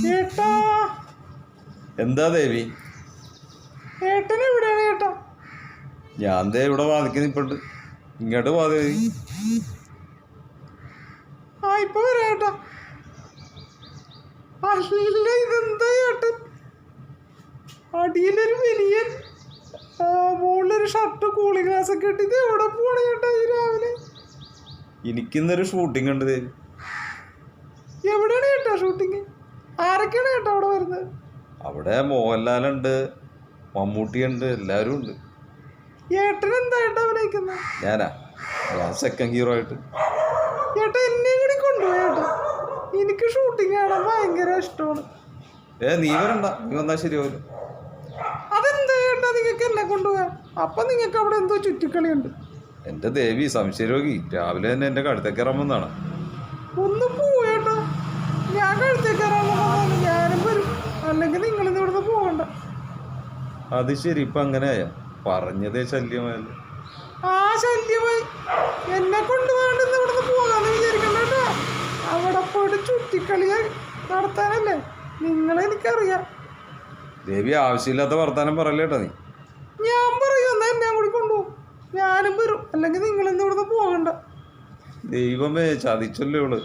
ഏട്ടാ, എന്താ ദേവി? ഏട്ടൻ എവിടെയാണ് ഏട്ടാ? ഞാൻ ദേ ഇവിടെ വാതിക്ക് നിപ്പുണ്ട്. ഇങ്ങോട്ട് വാ ദേവി. ആ, ഇപ്പൊ വരാം ഏട്ടാ. അല്ല, ഇതെന്താ ഏട്ടൻ? അടിയിലൊരു വലിയൻ, മുകളിലൊരു ഷർട്ട്, കൂളിംഗ് ഗ്ലാസ് ഒക്കെ ഇട്ട് ഇത് എവിടെ പോണ ഏട്ടാ ഈ രാവിലെ? എനിക്കിന്നൊരു ഷൂട്ടിംഗ് ഉണ്ട് ദേവി. എവിടെയാണ് ഏട്ടാ ഷൂട്ടിങ്? ആരൊക്കെയാണ് ഏട്ടാ അവിടെ വരുന്നത്? അവിടെ മോഹൻലാലുണ്ട്, മമ്മൂട്ടിയുണ്ട്, എല്ലാവരും ഉണ്ട്. ഏട്ടൻ എന്താ ഏട്ടാ അഭിനയിക്കുന്നത്? ഞാൻ സെക്കൻഡ് ഹീറോ ആയിട്ട്. ഏട്ടാ, എന്നെ കൂടി കൊണ്ടുപോയി ഏട്ടാ. എനിക്ക് ഷൂട്ടിങ് കാണാൻ ഭയങ്കര ഇഷ്ടമാണ്. നീ വരണ്ട, നീ വന്നാൽ ശരിയാവില്ല. അതെന്താ ഏട്ടാ നിങ്ങൾക്ക് എന്നെ കൊണ്ടുപോകാൻ? അപ്പൊ നിങ്ങൾക്ക് അവിടെ എന്തോ ചുറ്റിക്കളിയുണ്ട്. എൻ്റെ ദേവി സംശയരോഗി രാവിലെ തന്നെ എൻ്റെ കഴുത്തേക്ക് ഇറങ്ങുന്നതാണ്. ഒന്ന് പോയേട്ടാ, ഞാൻ കഴുത്തേക്കാറാണ്. ഞാനും വരും, അല്ലെങ്കിൽ നിങ്ങളിന്ന് ഇവിടുന്ന് പോകണ്ട. അത് ശരി, ഇപ്പം അങ്ങനെയായ പറഞ്ഞതേ ശല്യമായല്ലോ. ആ, ശല്യമായി. എന്നെ കൊണ്ടുപോകണ്ടെന്ന് ഇവിടുന്ന് പോകാന്ന് വിചാരിക്കണ്ട കേട്ടോ. അവിടെ പോയിട്ട് ചുറ്റിക്കളിയ നടത്താനല്ലേ? നിങ്ങളെനിക്കറിയാം. ദേവി ആവശ്യമില്ലാത്ത വർത്താനം പറയല്ലേട്ടാ നീ. ഞാൻ പറയൂ, എന്നാ എന്നെ കൂടി കൊണ്ടുപോകും. ഞാനും വരും, അല്ലെങ്കിൽ നിങ്ങളിന്ന് ഇവിടുന്ന് പോകണ്ട. ദൈവമേ, ചതിച്ചല്ലോ ഇവള്.